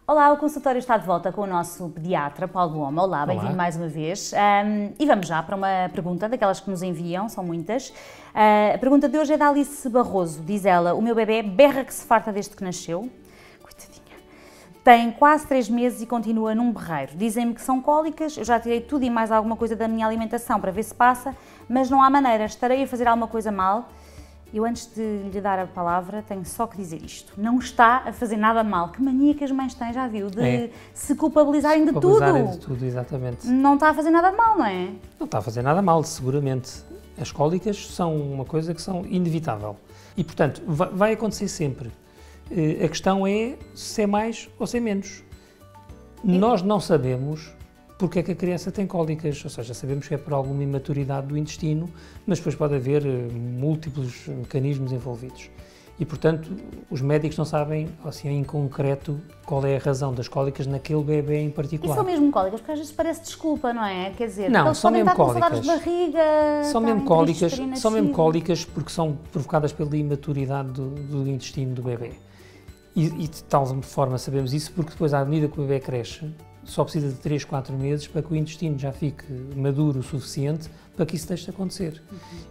Olá, o consultório está de volta com o nosso pediatra, Paulo Oma. Olá, bem-vindo mais uma vez. E vamos já para uma pergunta daquelas que nos enviam, são muitas. A pergunta de hoje é da Alice Barroso. Diz ela: o meu bebê berra que se farta desde que nasceu. Coitadinha. Tem quase 3 meses e continua num berreiro. Dizem-me que são cólicas, eu já tirei tudo e mais alguma coisa da minha alimentação para ver se passa, mas não há maneira. Estarei a fazer alguma coisa mal? Eu, antes de lhe dar a palavra, tenho só que dizer isto. Não está a fazer nada mal. Que mania que as mães têm, já viu? De se culpabilizarem de tudo. Culpabilizarem de tudo, exatamente. Não está a fazer nada de mal, não é? Não está a fazer nada mal, seguramente. As cólicas são uma coisa que são inevitável. E, portanto, vai acontecer sempre. A questão é se é mais ou se é menos. Nós não sabemos porque é que a criança tem cólicas, ou seja, sabemos que é por alguma imaturidade do intestino, mas depois pode haver múltiplos mecanismos envolvidos. E, portanto, os médicos não sabem, assim, em concreto, qual é a razão das cólicas naquele bebê em particular. E são mesmo cólicas? Porque às vezes parece desculpa, não é? Quer dizer, não, eles são podem mesmo estar com saudades cólicas. de barriga, São mesmo cólicas porque são provocadas pela imaturidade do intestino do bebê. E de tal forma sabemos isso porque depois, à medida que o bebê cresce, só precisa de 3, 4 meses para que o intestino já fique maduro o suficiente para que isso deixe de acontecer.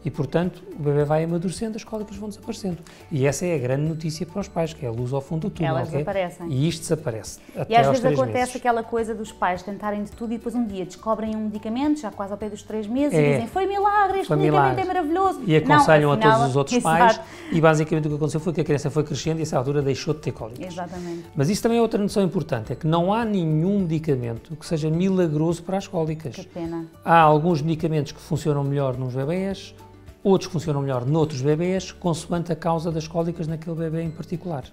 E, portanto, o bebê vai amadurecendo, as cólicas vão desaparecendo. E essa é a grande notícia para os pais, que é a luz ao fundo do túnel. Elas desaparecem. E isto desaparece até e às aos vezes 3 acontece meses. aquela coisa dos pais tentarem de tudo e depois um dia descobrem um medicamento, já quase ao pé dos 3 meses, e dizem: foi milagre, este medicamento é maravilhoso. E aconselham a todos os outros pais. Exato. E basicamente o que aconteceu foi que a criança foi crescendo e a essa altura deixou de ter cólicas. Exatamente. Mas isso também é outra noção importante, é que não há nenhum medicamento que seja milagroso para as cólicas. Que pena. Há alguns medicamentos que funcionam melhor nos bebés, outros que funcionam melhor noutros bebés, consoante a causa das cólicas naquele bebê em particular.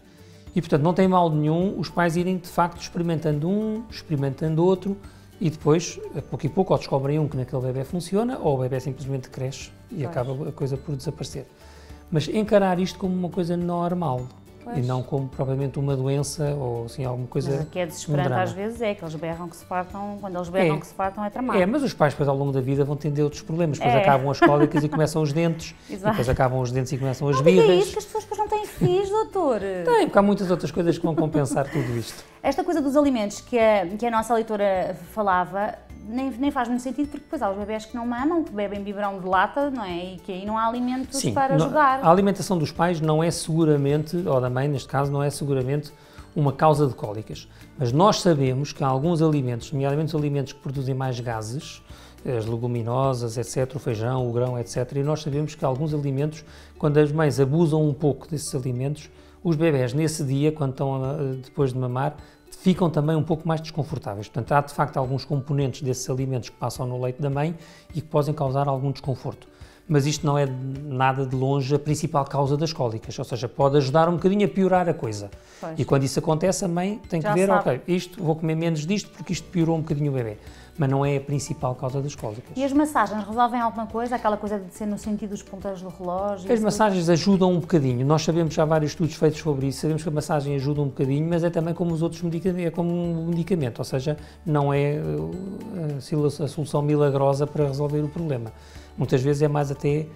E, portanto, não tem mal nenhum os pais irem, de facto, experimentando um, experimentando outro, e depois, a pouco e pouco, ou descobrem um que naquele bebê funciona, ou o bebê simplesmente cresce e acaba a coisa por desaparecer. Mas encarar isto como uma coisa normal. Pois. E não como propriamente uma doença ou assim alguma coisa. Mas o que é desesperante às vezes é que eles berram que se fartam, quando eles berram que se fartam é tramado. Mas os pais depois ao longo da vida vão tendo outros problemas, depois acabam as cólicas e começam os dentes, e depois acabam os dentes e começam as birras. É isso que as pessoas depois não têm filhos, doutor. Tem, porque há muitas outras coisas que vão compensar tudo isto. Esta coisa dos alimentos que a nossa leitora falava, nem faz muito sentido, porque depois há os bebés que não mamam, que bebem biberão de lata, não é? E que aí não há alimentos para jogar. A alimentação dos pais não é seguramente, ou da mãe neste caso, não é seguramente uma causa de cólicas. Mas nós sabemos que há alguns alimentos, nomeadamente os alimentos que produzem mais gases, as leguminosas, etc., o feijão, o grão, etc., e nós sabemos que alguns alimentos, quando as mães abusam um pouco desses alimentos, os bebés nesse dia, quando estão depois de mamar, ficam também um pouco mais desconfortáveis. Portanto, há de facto alguns componentes desses alimentos que passam no leite da mãe e que podem causar algum desconforto. Mas isto não é nada de longe a principal causa das cólicas, ou seja, pode ajudar um bocadinho a piorar a coisa. Pois. E quando isso acontece, a mãe tem que ver, ok, vou comer menos disto porque isto piorou um bocadinho o bebê. Mas não é a principal causa das cólicas. E as massagens resolvem alguma coisa? Aquela coisa de ser no sentido dos ponteiros do relógio? As massagens ajudam um bocadinho. Nós sabemos, já há vários estudos feitos sobre isso, sabemos que a massagem ajuda um bocadinho, mas é também como os outros medicamentos, é como um medicamento, ou seja, não é a solução milagrosa para resolver o problema. Muitas vezes é mais até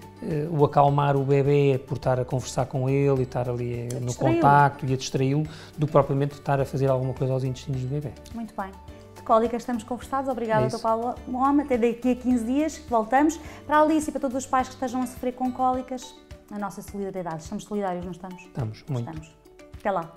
o acalmar o bebê por estar a conversar com ele e estar ali no contacto e a distraí-lo, do que propriamente estar a fazer alguma coisa aos intestinos do bebê. Muito bem. De cólicas estamos conversados. Obrigada, Dr. Paulo Oma. Até daqui a 15 dias voltamos. Para a Alice e para todos os pais que estejam a sofrer com cólicas, a nossa solidariedade. Estamos solidários, não estamos? Estamos, muito. Estamos. Até lá.